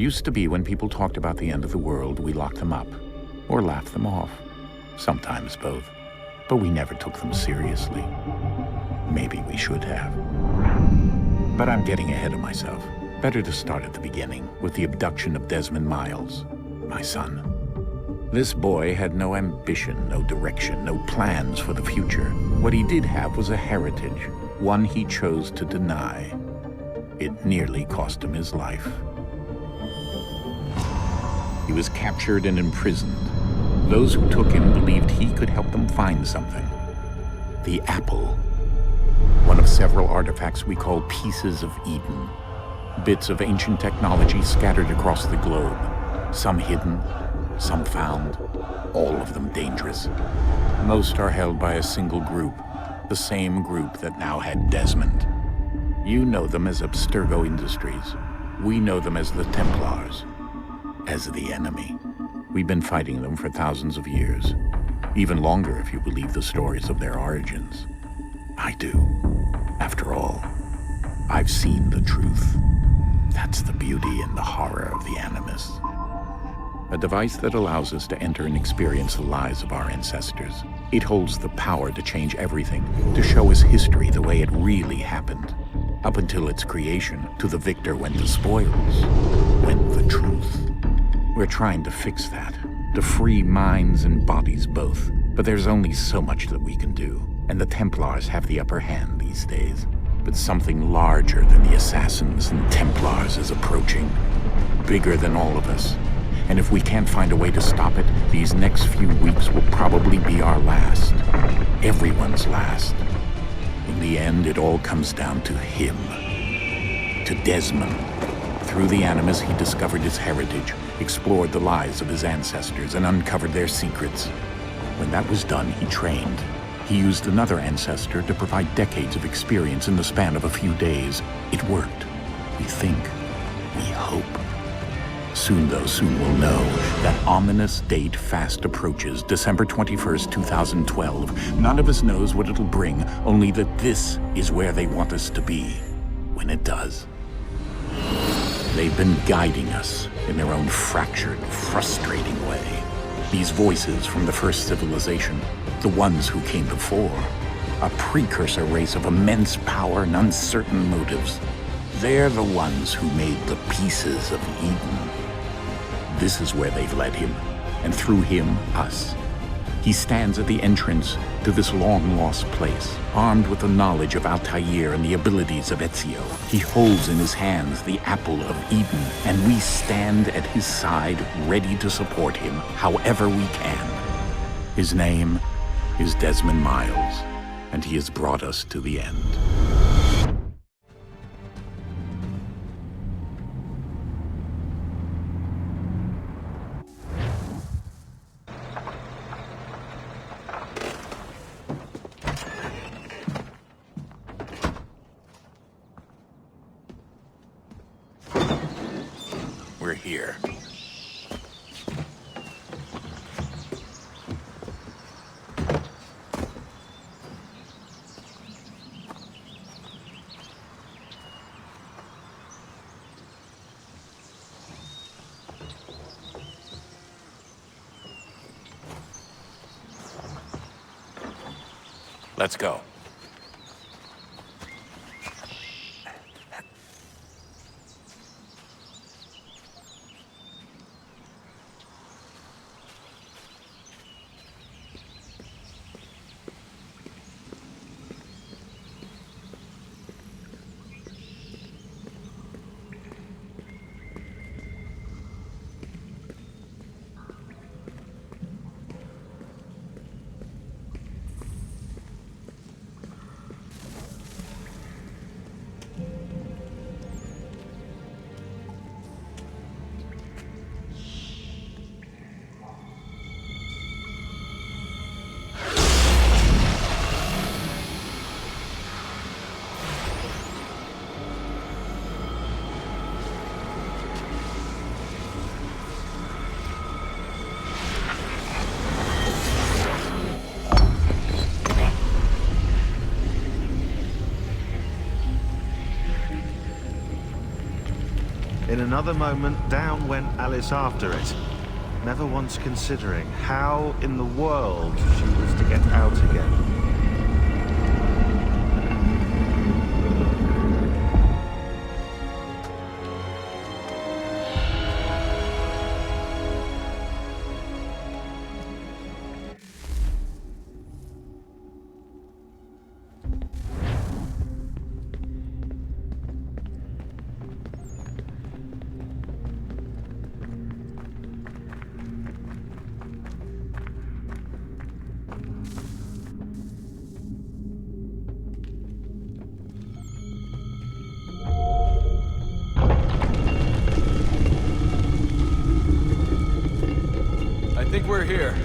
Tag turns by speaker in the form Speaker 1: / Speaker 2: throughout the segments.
Speaker 1: Used to be when people talked about the end of the world, we locked them up, or laughed them off. Sometimes both. But we never took them seriously. Maybe we should have. But I'm getting ahead of myself. Better to start at the beginning, with the abduction of Desmond Miles, my son. This boy had no ambition, no direction, no plans for the future. What he did have was a heritage, one he chose to deny. It nearly cost him his life. He was captured and imprisoned. Those who took him believed he could help them find something. The apple. One of several artifacts we call pieces of Eden. Bits of ancient technology scattered across the globe. Some hidden, some found, all of them dangerous. Most are held by a single group, the same group that now had Desmond. You know them as Abstergo Industries. We know them as the Templars, as the enemy. We've been fighting them for thousands of years, even longer if you believe the stories of their origins. I do. After all, I've seen the truth. That's the beauty and the horror of the Animus. A device that allows us to enter and experience the lives of our ancestors. It holds the power to change everything, to show us history the way it really happened. Up until its creation, to the victor went the spoils, went the truth. We're trying to fix that, to free minds and bodies both. But there's only so much that we can do, and the Templars have the upper hand these days. But something larger than the Assassins and Templars is approaching, bigger than all of us. And if we can't find a way to stop it, these next few weeks will probably be our last. Everyone's last. In the end, it all comes down to him. To Desmond. Through the Animus, he discovered his heritage, explored the lives of his ancestors, and uncovered their secrets. When that was done, he trained. He used another ancestor to provide decades of experience in the span of a few days. It worked. We think. We hope. Soon, though, soon we'll know. That ominous date fast approaches, December 21st, 2012. None of us knows what it'll bring, only that this is where they want us to be, when it does. They've been guiding us in their own fractured, frustrating way. These voices from the first civilization, the ones who came before, a precursor race of immense power and uncertain motives. They're the ones who made the pieces of Eden. This is where they've led him, and through him, us. He stands at the entrance to this long-lost place, armed with the knowledge of Altair and the abilities of Ezio. He holds in his hands the apple of Eden, and we stand at his side, ready to support him however we can. His name is Desmond Miles, and he has brought us to the end. We're here. Let's go.
Speaker 2: In another moment, down went Alice after it, never once considering how in the world she was to get out again.
Speaker 3: I think we're here.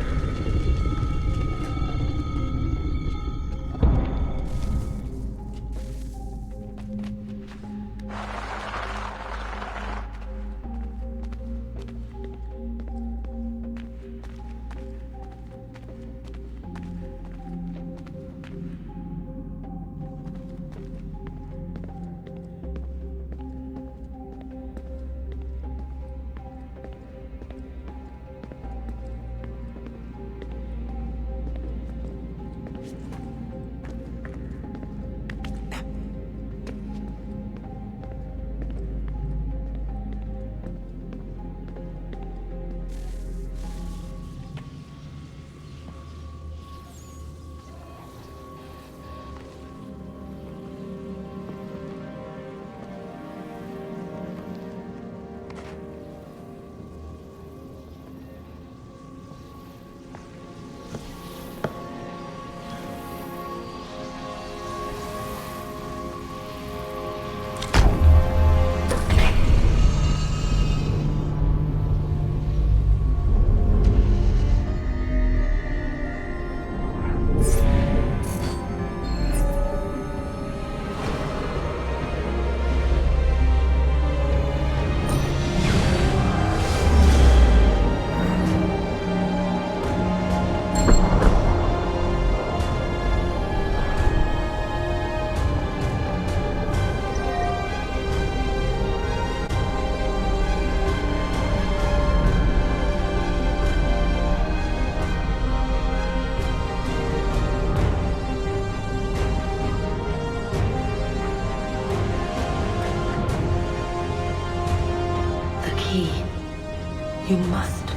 Speaker 4: You must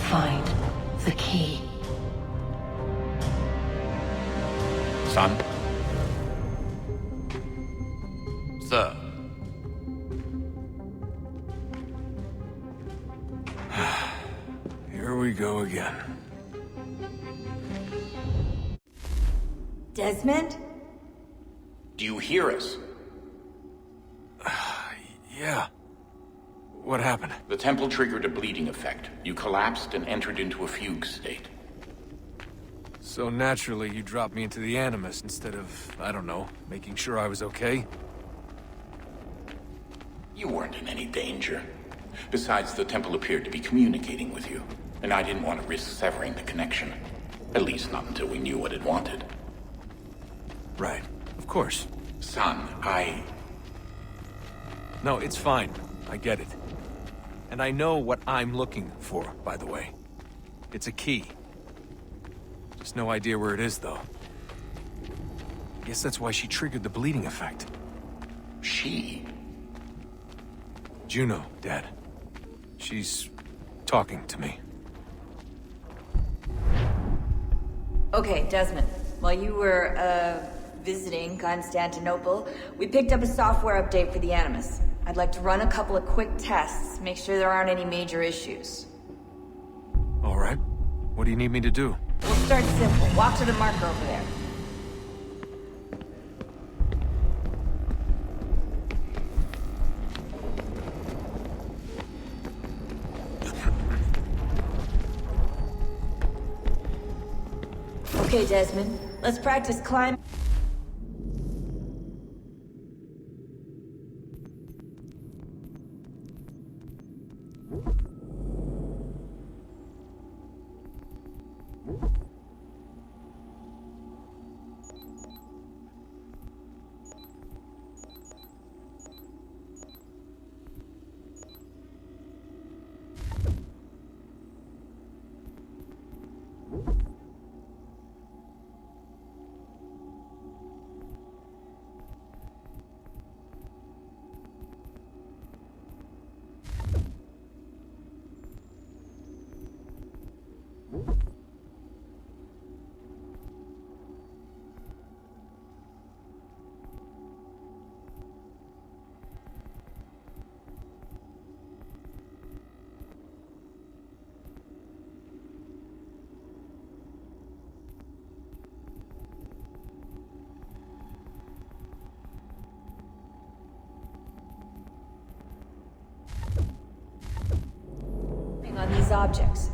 Speaker 4: find the key.
Speaker 1: Son?
Speaker 3: Sir. Here we go again.
Speaker 4: Desmond?
Speaker 1: Do you hear us?
Speaker 3: Yeah. What happened?
Speaker 1: The temple triggered a bleeding effect. You collapsed and entered into a fugue state.
Speaker 3: So naturally, you dropped me into the Animus instead of, I don't know, making sure I was okay?
Speaker 1: You weren't in any danger. Besides, the temple appeared to be communicating with you, and I didn't want to risk severing the connection. At least not until we knew what it wanted.
Speaker 3: Right. Of course.
Speaker 1: Son,
Speaker 3: No, it's fine. I get it. And I know what I'm looking for, by the way. It's a key. Just no idea where it is, though. Guess that's why she triggered the bleeding effect.
Speaker 1: She?
Speaker 3: Juno, Dad. She's talking to me.
Speaker 4: Okay, Desmond. While you were, visiting Constantinople, we picked up a software update for the Animus. I'd like to run a couple of quick tests, make sure there aren't any major issues.
Speaker 3: All right. What do you need me to do?
Speaker 4: We'll start simple. Walk to the marker over there. Okay, Desmond. Let's practice climb. find these objects.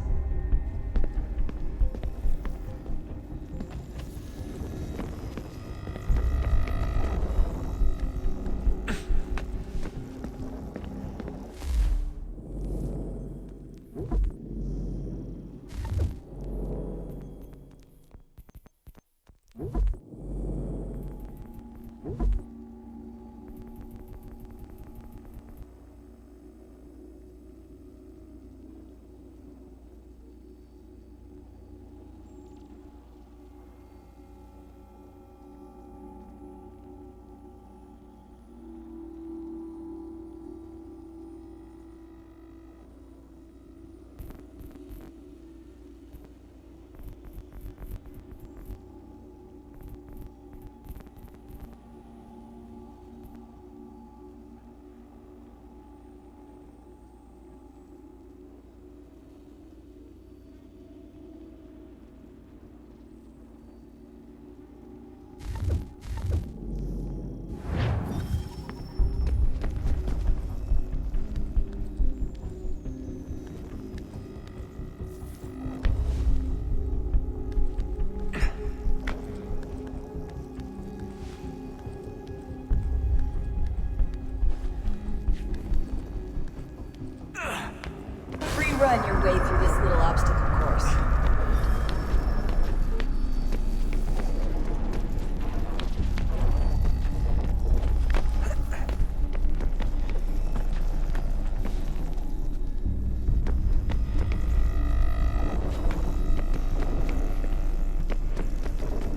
Speaker 4: Run your way through this little obstacle course.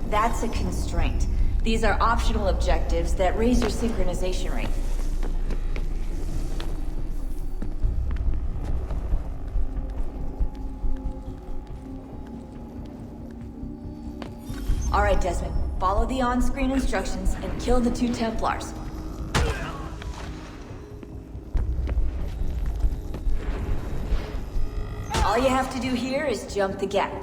Speaker 4: That's a constraint. These are optional objectives that raise your synchronization rate. All right, Desmond. Follow the on-screen instructions and kill the 2 Templars. All you have to do here is jump the gap.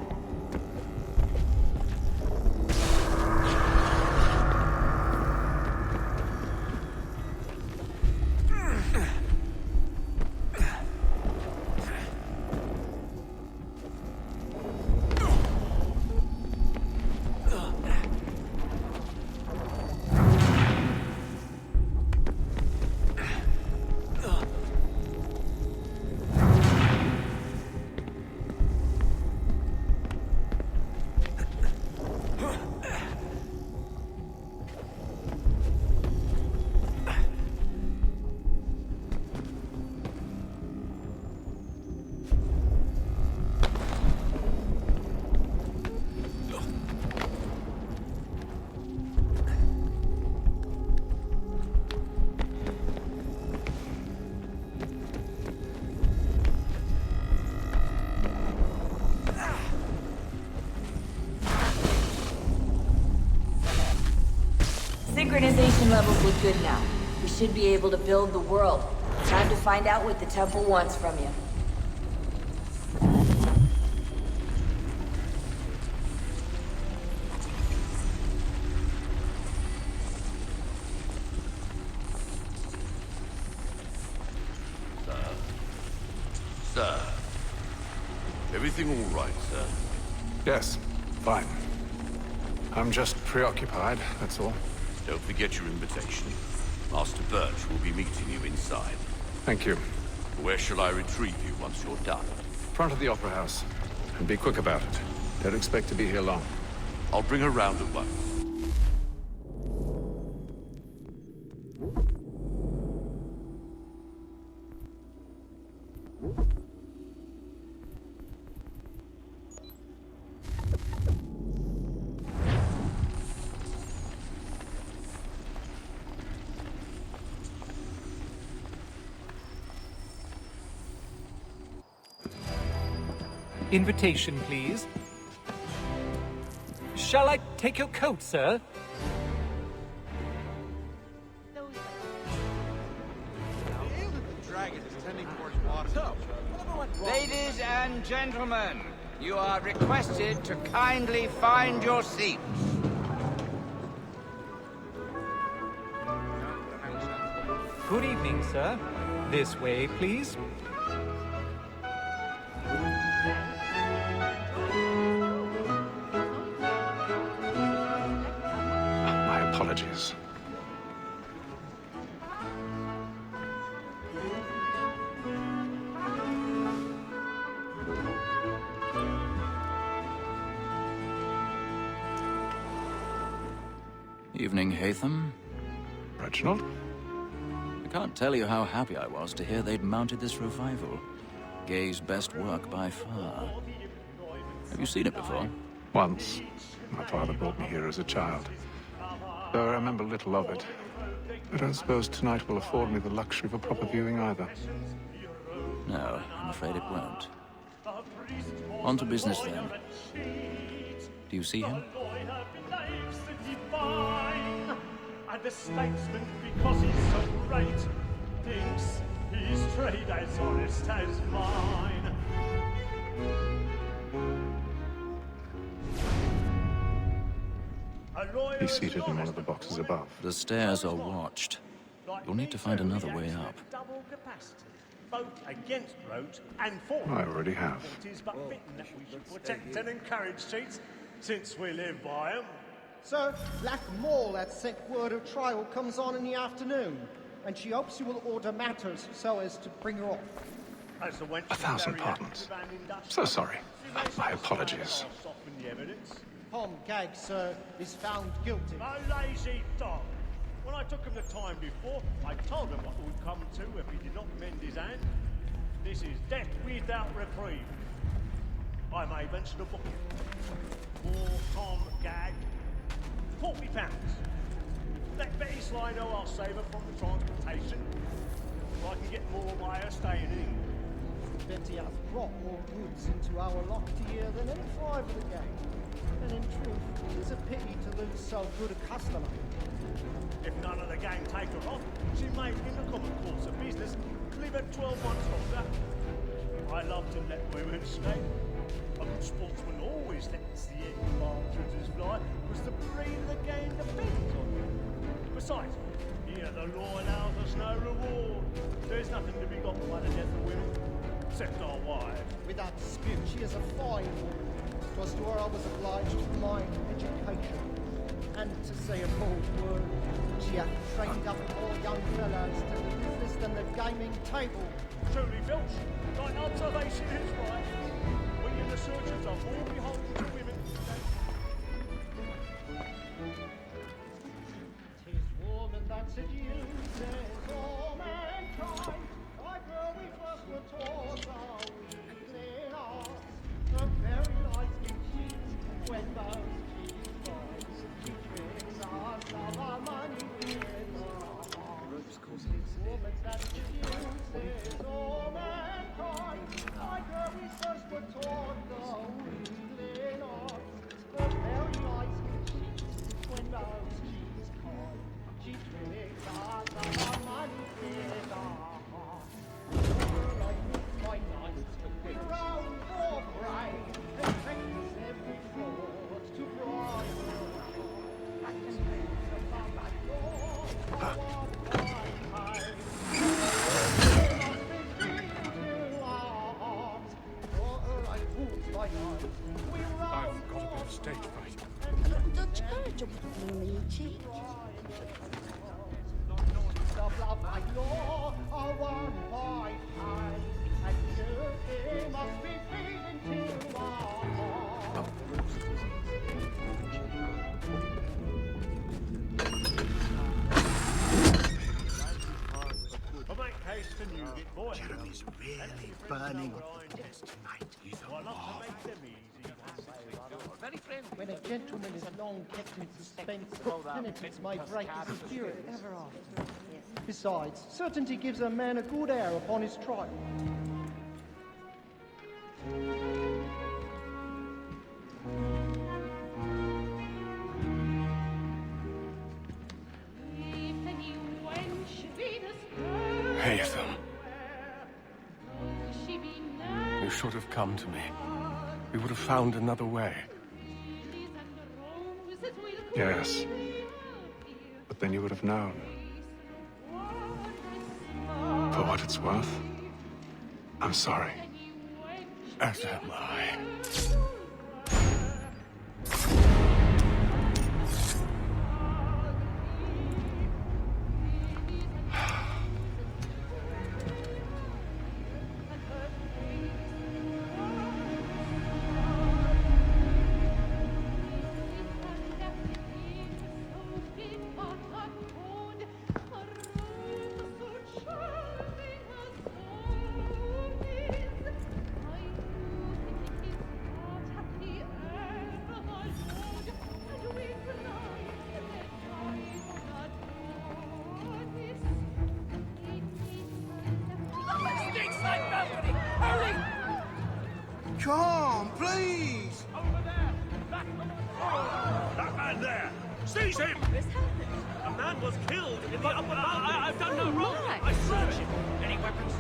Speaker 4: Synchronization levels look good now. We should be able to build the world. Time to find out what the temple wants from you.
Speaker 5: Sir. Everything all right, sir?
Speaker 3: Yes, fine. I'm just preoccupied, that's all.
Speaker 5: Don't forget your invitation. Master Birch will be meeting you inside.
Speaker 3: Thank you.
Speaker 5: Where shall I retrieve you once you're done?
Speaker 3: Front of the Opera House. And be quick about it. Don't expect to be here long.
Speaker 5: I'll bring her round at once.
Speaker 6: Invitation, please. Shall I take your coat, sir?
Speaker 7: Ladies and gentlemen, you are requested to kindly find your seats.
Speaker 6: Good evening, sir. This way, please.
Speaker 8: My apologies.
Speaker 9: Evening, Hatham.
Speaker 8: Reginald?
Speaker 9: I can't tell you how happy I was to hear they'd mounted this revival. Gay's best work by far. Have you seen it before?
Speaker 8: Once. My father brought me here as a child. Though I remember little of it. I don't suppose tonight will afford me the luxury of a proper viewing either.
Speaker 9: No, I'm afraid it won't. On to business then. Do you see him?
Speaker 10: And the statesman, because he's so great, thinks his trade as honest as mine.
Speaker 8: He's seated in one of the boxes above.
Speaker 9: The stairs are watched. You'll need to find another way up.
Speaker 10: Double capacity, both against roads and for.
Speaker 8: I already have.
Speaker 10: It is but fitting that we should protect and encourage cheats, since we live by them.
Speaker 11: Sir, Black Mall had sent word her trial comes on in the afternoon, and she hopes you will order matters so as to bring her off.
Speaker 10: As the wench
Speaker 8: 1,000 pardons. So sorry. My apologies.
Speaker 11: Tom Gag, sir, is found guilty.
Speaker 10: A lazy dog. When I took him the time before, I told him what would come to if he did not mend his hand. This is death without reprieve. I may venture to book him. For Tom Gag, £40. Let Betty Sly know I'll save her from the transportation, so I can get more by her staying in England.
Speaker 11: Betty hath brought more goods into our locked here than any five of the gang. And in truth, it is a pity to lose so good a customer.
Speaker 10: If none of the gang take her off, she may, in the common course of business, live at 12 months longer. I love to let women stay. A good sportsman always lets the egg partridges fly, because the breed of the game depends on it. Besides, here the law allows us no reward. There's nothing to be got by the death of women, except our wives.
Speaker 11: Without dispute, she is a fine woman. 'Twas to her I was obliged for my education. And to say a bold word, she hath trained up more young fellows to the business than the gaming table.
Speaker 10: Truly, Filch, thy observation is right. We in the searchers are more beholden to women.
Speaker 11: 'Tis woman that seduces all mankind. Like her we first were taught our weakling arts. The very lies we cheat when those cheat boys. She tricks us of our money in our hearts. 'Tis woman that seduces all mankind. Like her we first were taught our weakling arts. The very lies we cheat when those cheats come. She tricks us of our money in our hearts. My nights we roam for prey and practice every fraud to bribe her. I can think about my Lord,
Speaker 8: I've got a bit of stage fright.
Speaker 12: Don't you blue me cheek?
Speaker 11: Of love my law, a one by time, and you must be feeding to our heart.
Speaker 10: I'll make haste to Newgate, boy.
Speaker 5: Jeremy's really burning up the place tonight. He's
Speaker 10: I love to make them easy.
Speaker 11: When a gentleman is long kept in suspense, penitence may break his spirit. Besides, certainty gives a man a good air upon his trial.
Speaker 8: Hatham. You should have come to me. We would have found another way. Yes. But then you would have known. For what it's worth, I'm sorry.
Speaker 5: As am I.
Speaker 10: Come, please!
Speaker 5: Over there! That man there! Seize him!
Speaker 10: A man was killed in the upper mountain.
Speaker 5: I've done no wrong! I searched him! Any weapons?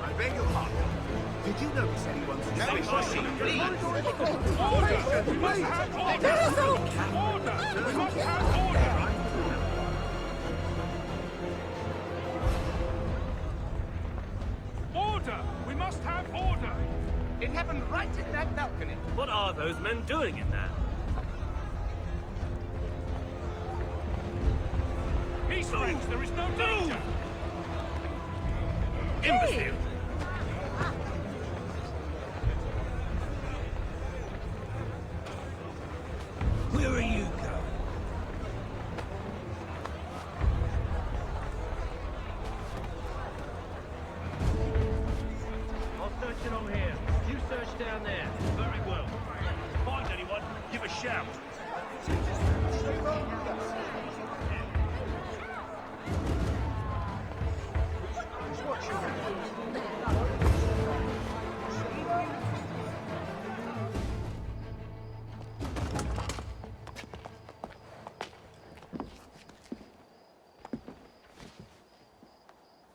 Speaker 10: I beg your pardon. Did you notice anyone's
Speaker 5: We must have order! Order! We must have order! Order! We must have order!
Speaker 7: It happened right in that balcony.
Speaker 10: What are those men doing in there?
Speaker 5: Peace, friends! There is no danger!
Speaker 10: Imbecile! Where are you going? I'll search it on here. You search down there. Very well.
Speaker 5: Find anyone, give a shout!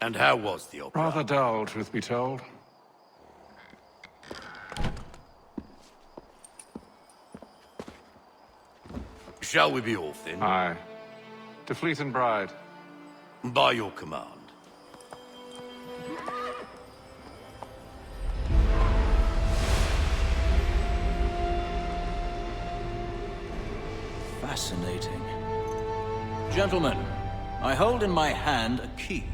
Speaker 5: And how was the opera?
Speaker 8: Rather dull, truth be told.
Speaker 5: Shall we be off then?
Speaker 8: Aye. To Fleet and Bride.
Speaker 5: By your command.
Speaker 9: Fascinating. Gentlemen, I hold in my hand a key.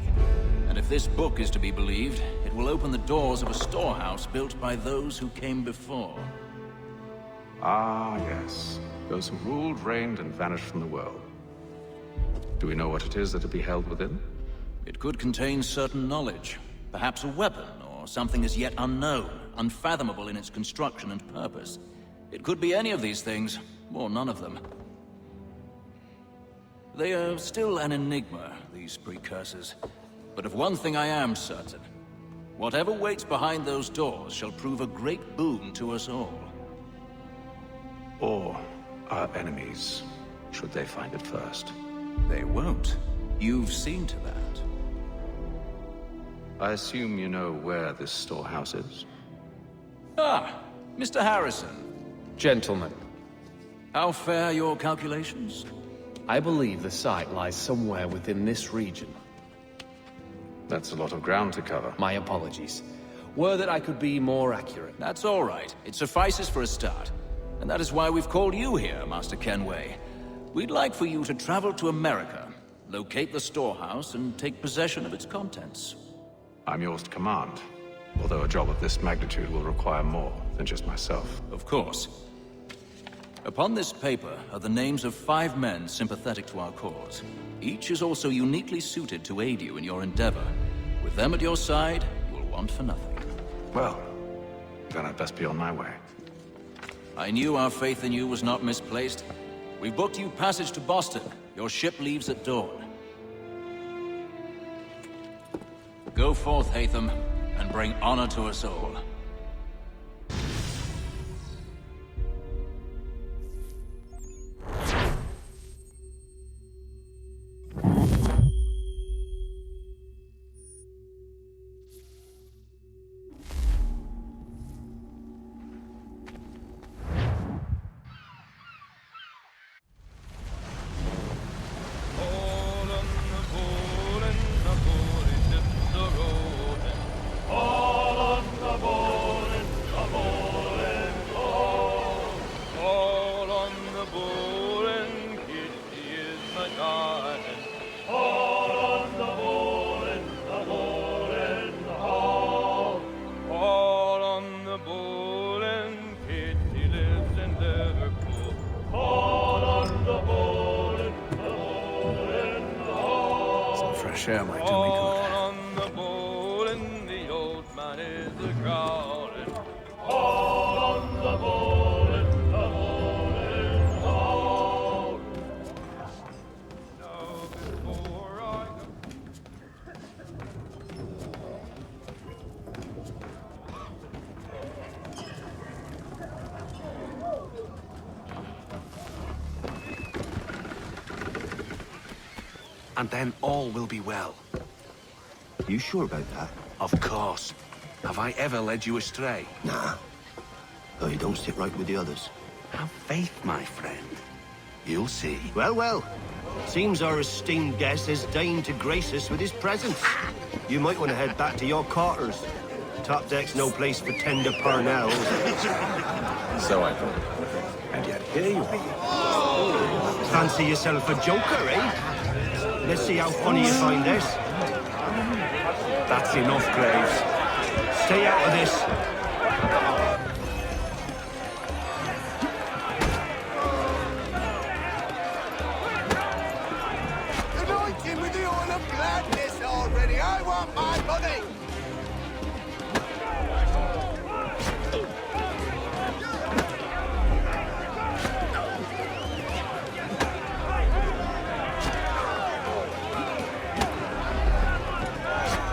Speaker 9: And if this book is to be believed, it will open the doors of a storehouse built by those who came before.
Speaker 8: Ah, yes. Those who ruled, reigned, and vanished from the world. Do we know what it is that to be held within?
Speaker 9: It could contain certain knowledge. Perhaps a weapon, or something as yet unknown, unfathomable in its construction and purpose. It could be any of these things, or none of them. They are still an enigma, these precursors. But of one thing I am certain. Whatever waits behind those doors shall prove a great boon to us all.
Speaker 8: Or our enemies, should they find it first.
Speaker 9: They won't. You've seen to that.
Speaker 8: I assume you know where this storehouse is?
Speaker 9: Ah, Mr. Harrison.
Speaker 13: Gentlemen,
Speaker 9: How fare your calculations?
Speaker 13: I believe the site lies somewhere within this region.
Speaker 8: That's a lot of ground to cover.
Speaker 13: My apologies. Were that I could be more accurate.
Speaker 9: That's all right. It suffices for a start. And that is why we've called you here, Master Kenway. We'd like for you to travel to America, locate the storehouse, and take possession of its contents.
Speaker 8: I'm yours to command, although a job of this magnitude will require more than just myself.
Speaker 9: Of course. Upon this paper are the names of 5 men sympathetic to our cause. Each is also uniquely suited to aid you in your endeavor. With them at your side, you will want for nothing.
Speaker 8: Well, then I'd best be on my way.
Speaker 9: I knew our faith in you was not misplaced. We booked you passage to Boston. Your ship leaves at dawn. Go forth, Hatham, and bring honor to us all.
Speaker 10: All on the
Speaker 9: air might do me good.
Speaker 14: On the bowl and the old man is a-growling. All on the bowl and the bowl is all. Now before I go.
Speaker 5: And then all will be well.
Speaker 15: You sure about that?
Speaker 5: Of course. Have I ever led you astray?
Speaker 15: Nah. Though you don't sit right with the others.
Speaker 5: Have faith, my friend. You'll see.
Speaker 15: Well, well. Seems our esteemed guest has deigned to grace us with his presence. You might want to head back to your quarters. Top deck's no place for tender parnells.
Speaker 5: So I thought. And yet here you are.
Speaker 15: Fancy yourself a joker, eh? Let's see how funny you find this.
Speaker 5: That's enough, Graves.
Speaker 15: Stay out of this.
Speaker 14: Anointing with the oil of gladness already. I want my money.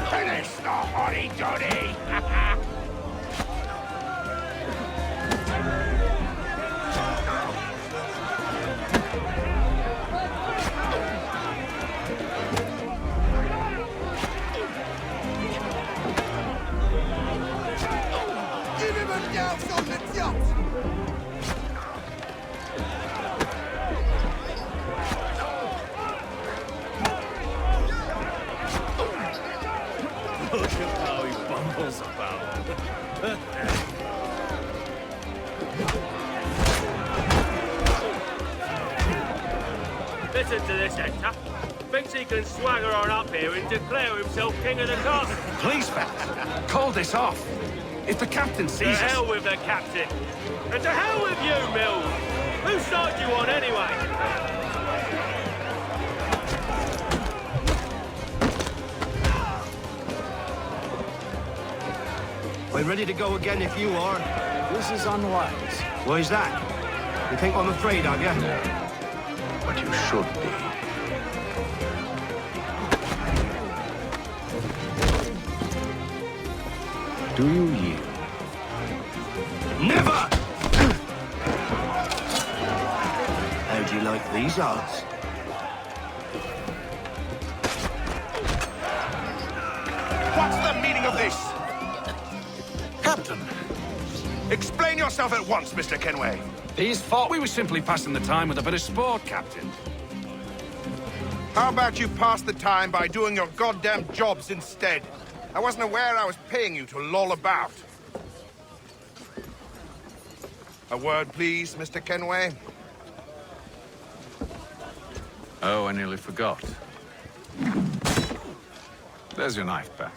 Speaker 14: Finish the hotty-toddy! Give him a douse on the jumps!
Speaker 10: Look at how he bumbles about.
Speaker 16: Listen to this, Hector. Thinks he can swagger on up here and declare himself king of the castle.
Speaker 5: Please, fellas, call this off. If the captain
Speaker 16: To
Speaker 5: sees us...
Speaker 16: hell with the captain. And to hell with you, Mills. Whose side you on, anyway?
Speaker 15: I'm ready to go again if you are.
Speaker 13: This is unwise.
Speaker 15: Why's that? You think I'm afraid of you?
Speaker 5: No. But you should be. Do you yield?
Speaker 15: Never! How'd you like these odds?
Speaker 14: What's the meaning of this?
Speaker 5: Captain!
Speaker 14: Explain yourself at once, Mr. Kenway.
Speaker 5: These thought we were simply passing the time with a bit of sport, Captain.
Speaker 14: How about you pass the time by doing your goddamn jobs instead? I wasn't aware I was paying you to loll about. A word, please, Mr. Kenway.
Speaker 8: Oh, I nearly forgot. There's your knife back.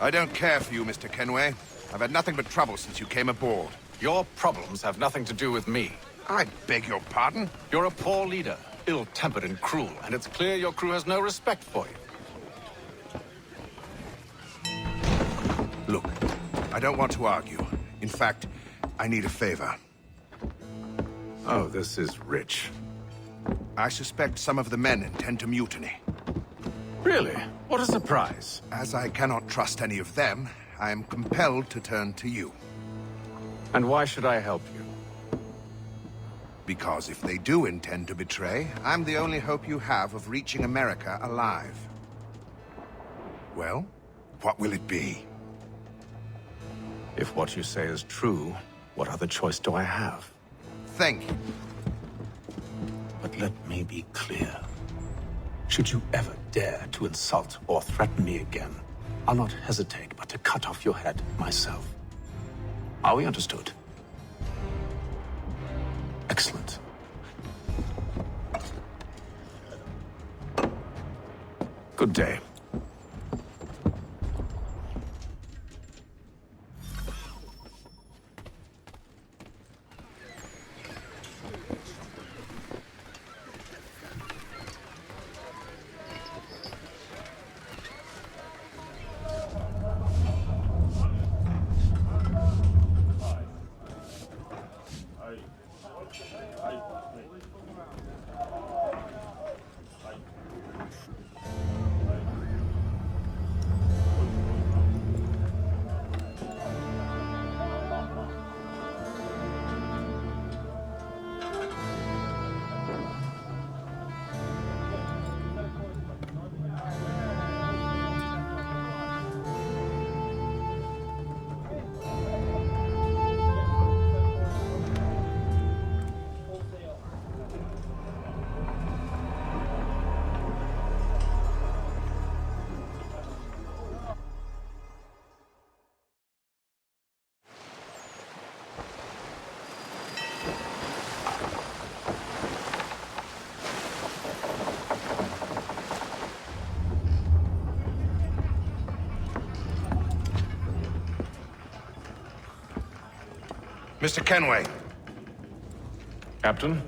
Speaker 14: I don't care for you, Mr. Kenway. I've had nothing but trouble since you came aboard.
Speaker 8: Your problems have nothing to do with me.
Speaker 14: I beg your pardon?
Speaker 8: You're a poor leader, ill-tempered and cruel, and it's clear your crew has no respect for you.
Speaker 14: Look, I don't want to argue. In fact, I need a favor.
Speaker 8: Oh, this is rich.
Speaker 14: I suspect some of the men intend to mutiny.
Speaker 8: Really? What a surprise.
Speaker 14: As I cannot trust any of them, I am compelled to turn to you.
Speaker 8: And why should I help you?
Speaker 14: Because if they do intend to betray, I'm the only hope you have of reaching America alive. Well, what will it be?
Speaker 8: If what you say is true, what other choice do I have?
Speaker 14: Thank you.
Speaker 1: But let me be clear. Should you ever dare to insult or threaten me again, I'll not hesitate but to cut off your head myself. Are we understood? Excellent. Good day.
Speaker 17: Mr. Kenway.
Speaker 8: Captain?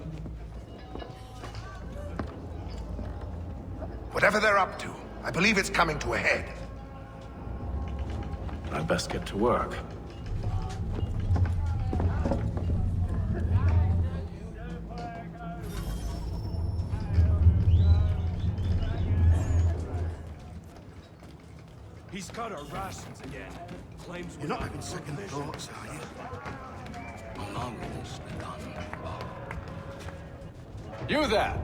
Speaker 17: Whatever they're up to, I believe it's coming to a head.
Speaker 8: I'd best get to work.
Speaker 18: He's cut our rations again. Claims
Speaker 17: You're not having second thoughts, are you?
Speaker 18: Along with this,
Speaker 13: You there!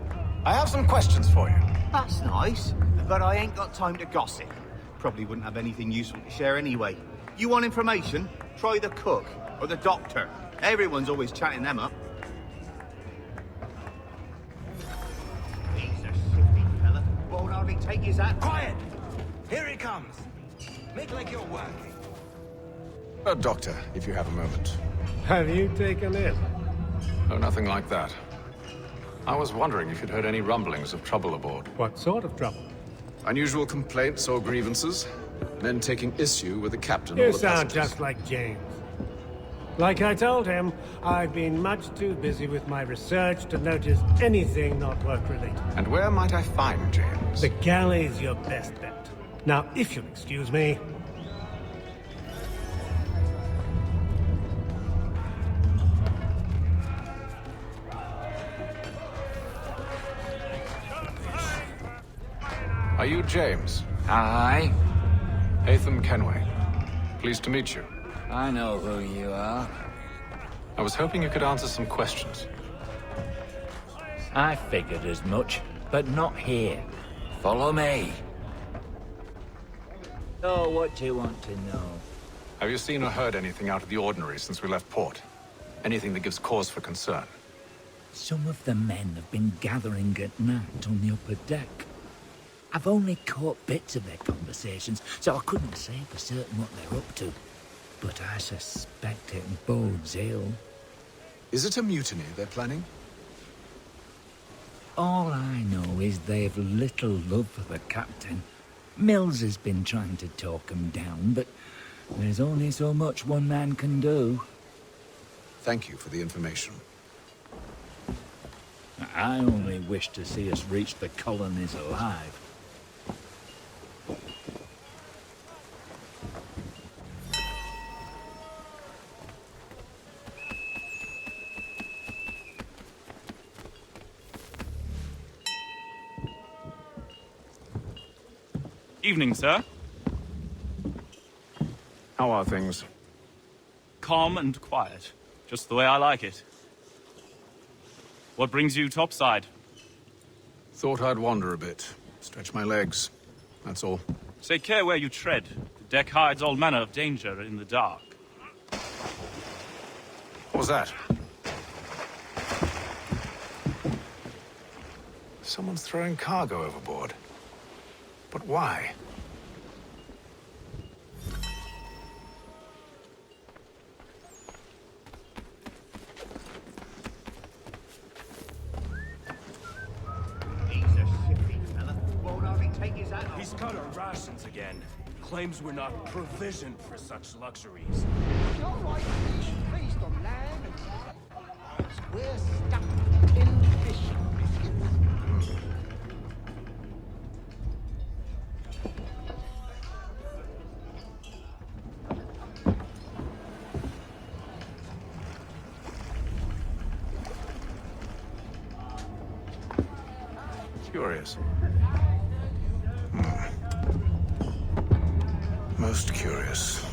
Speaker 13: I have some questions for you.
Speaker 19: That's nice, but I ain't got time to gossip. Probably wouldn't have anything useful to share anyway. You want information? Try the cook or the doctor. Everyone's always chatting them up. He's a shifty fella. Won't hardly take his hat.
Speaker 18: Quiet! Here he comes. Make like you're working.
Speaker 8: Doctor, if you have a moment.
Speaker 10: Have you taken ill?
Speaker 8: Oh, nothing like that. I was wondering if you'd heard any rumblings of trouble aboard.
Speaker 10: What sort of trouble?
Speaker 8: Unusual complaints or grievances? Men taking issue with the captain
Speaker 10: You
Speaker 8: or the
Speaker 10: sound
Speaker 8: passengers?
Speaker 10: just like James. Like I told him, I've been much too busy with my research to notice anything not work-related.
Speaker 8: And where might I find James?
Speaker 10: The galley's your best bet. Now, if you'll excuse me...
Speaker 8: Are you James?
Speaker 20: Aye.
Speaker 8: Hatham Kenway. Pleased to meet you.
Speaker 20: I know who you are.
Speaker 8: I was hoping you could answer some questions.
Speaker 20: I figured as much, but not here. Follow me. So, what do you want to know?
Speaker 8: Have you seen or heard anything out of the ordinary since we left port? Anything that gives cause for concern?
Speaker 20: Some of the men have been gathering at night on the upper deck. I've only caught bits of their conversations, so I couldn't say for certain what they're up to. But I suspect it bodes ill.
Speaker 8: Is it a mutiny they're planning?
Speaker 20: All I know is they've little love for the captain. Mills has been trying to talk him down, but there's only so much one man can do.
Speaker 8: Thank you for the information.
Speaker 20: I only wish to see us reach the colonies alive.
Speaker 21: Evening, sir.
Speaker 8: How are things?
Speaker 21: Calm and quiet. Just the way I like it. What brings you topside?
Speaker 8: Thought I'd wander a bit. Stretch my legs. That's all.
Speaker 21: Take care where you tread. The deck hides all manner of danger in the dark.
Speaker 8: What was that? Someone's throwing cargo overboard. But why?
Speaker 19: He's a shifty fella. Won't hardly take his hat off.
Speaker 18: He's cut our rations again. Claims we're not provisioned for such luxuries.
Speaker 11: You're right, please don't land. We're stuck in fish biscuits.
Speaker 8: Curious. Most curious.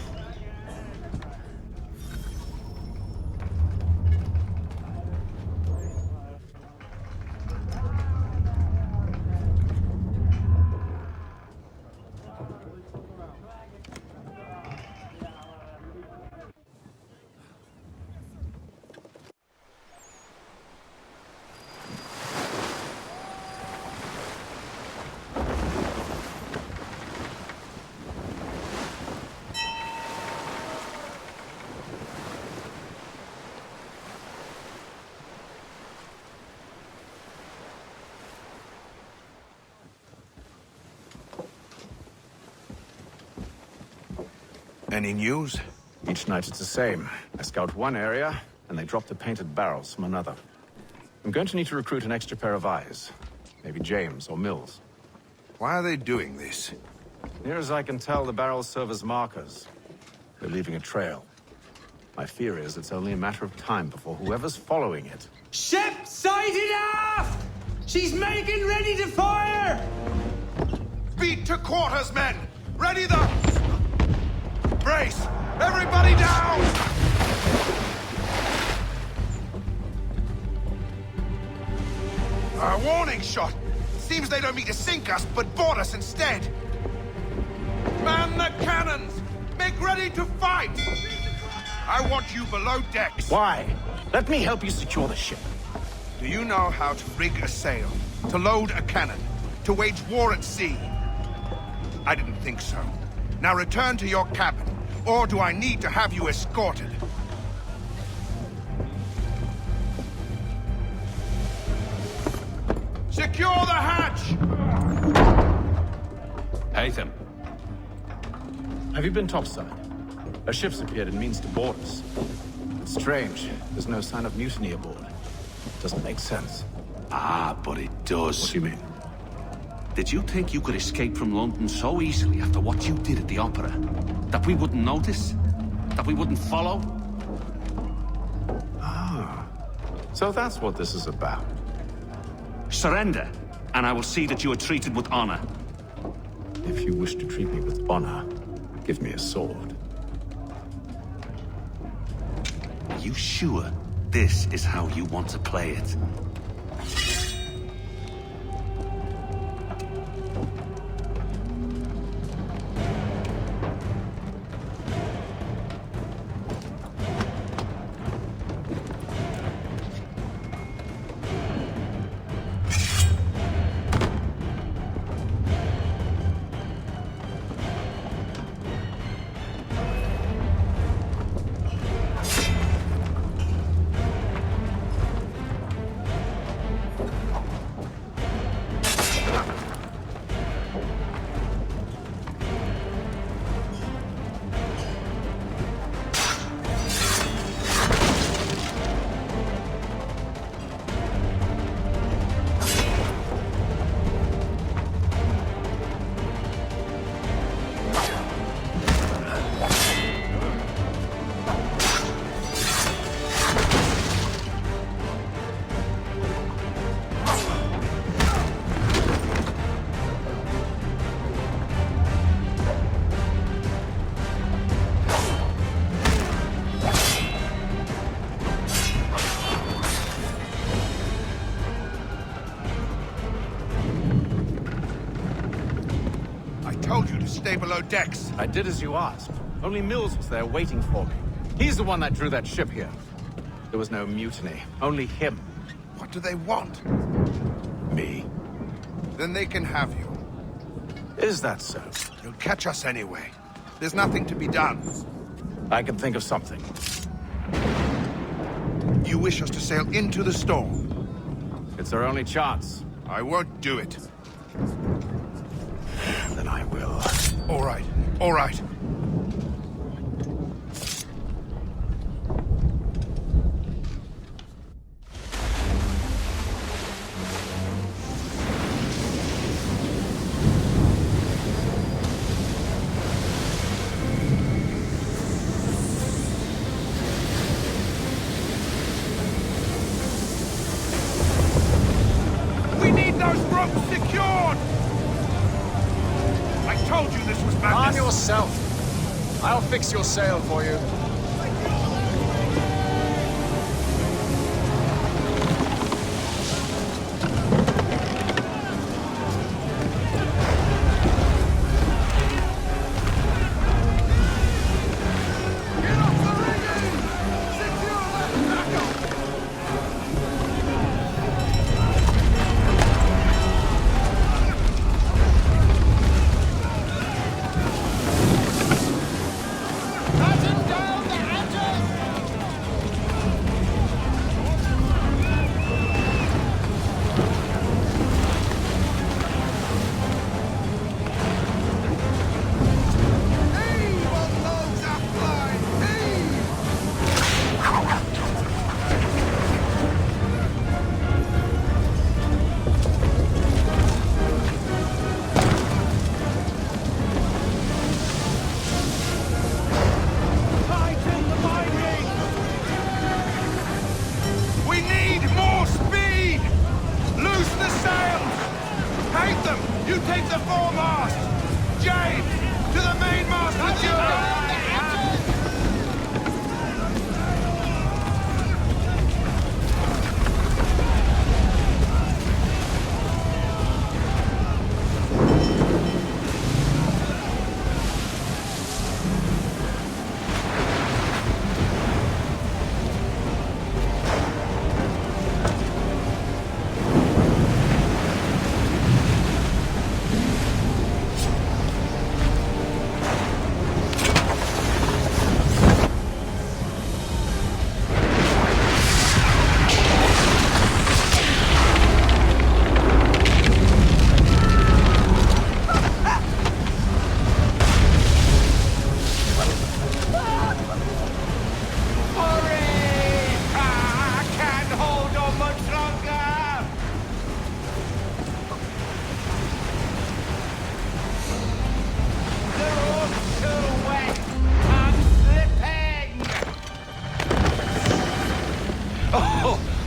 Speaker 17: Any news?
Speaker 8: Each night it's the same. I scout one area, and they drop the painted barrels from another. I'm going to need to recruit an extra pair of eyes. Maybe James or Mills.
Speaker 17: Why are they doing this?
Speaker 8: Near as I can tell, the barrels serve as markers. They're leaving a trail. My fear is it's only a matter of time before whoever's following it.
Speaker 2: Ship sighted aft! She's making ready to fire!
Speaker 17: Beat to quarters, men! Ready the... Brace! Everybody down! A warning shot! Seems they don't mean to sink us, but board us instead! Man the cannons! Make ready to fight! I want you below decks.
Speaker 8: Why? Let me help you secure the ship.
Speaker 17: Do you know how to rig a sail? To load a cannon? To wage war at sea? I didn't think so. Now return to your cabin, or do I need to have you escorted? Secure the hatch!
Speaker 8: Haytham. Have you been topside? A ship's appeared and means to board us. It's strange. There's no sign of mutiny aboard. Doesn't make sense.
Speaker 5: Ah, but it does.
Speaker 8: What do you mean?
Speaker 5: Did you think you could escape from London so easily after what you did at the opera? That we wouldn't notice? That we wouldn't follow?
Speaker 8: Ah. So that's what this is about.
Speaker 5: Surrender, and I will see that you are treated with honor.
Speaker 8: If you wish to treat me with honor, give me a sword.
Speaker 5: Are you sure this is how you want to play it?
Speaker 17: Stay below decks.
Speaker 8: I did as you asked. Only Mills was there waiting for me. He's the one that drew that ship here. There was no mutiny, only him.
Speaker 17: What do they want?
Speaker 8: Me.
Speaker 17: Then they can have you.
Speaker 8: Is that so?
Speaker 17: You'll catch us anyway. There's nothing to be done.
Speaker 8: I can think of something.
Speaker 17: You wish us to sail into the storm?
Speaker 8: It's our only chance.
Speaker 17: I won't do it.
Speaker 8: Then I will.
Speaker 17: All right. All right. We need those ropes secured! I told you this was madness!
Speaker 22: Arm yourself. I'll fix your sail for you.
Speaker 2: Batten down!
Speaker 17: You take the foremast! James, to the mainmast with you!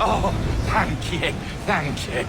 Speaker 1: Oh, thank you, thank you.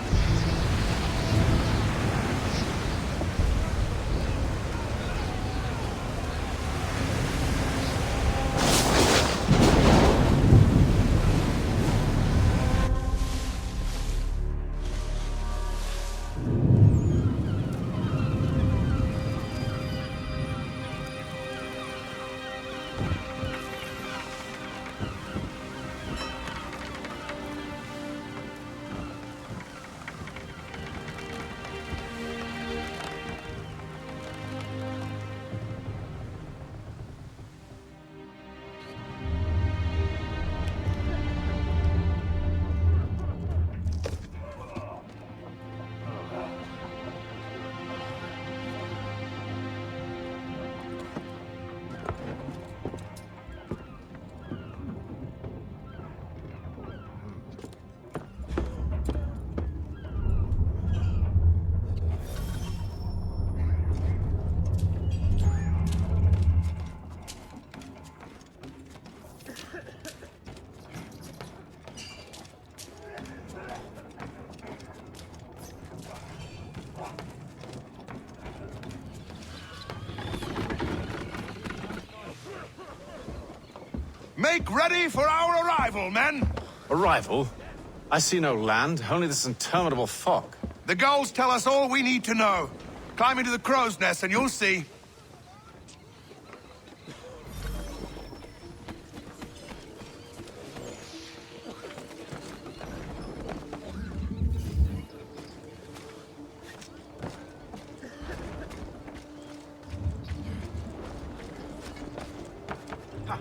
Speaker 17: Make ready for our arrival, men!
Speaker 8: Arrival? I see no land, only this interminable fog.
Speaker 17: The gulls tell us all we need to know. Climb into the crow's nest and you'll see.
Speaker 8: Ha!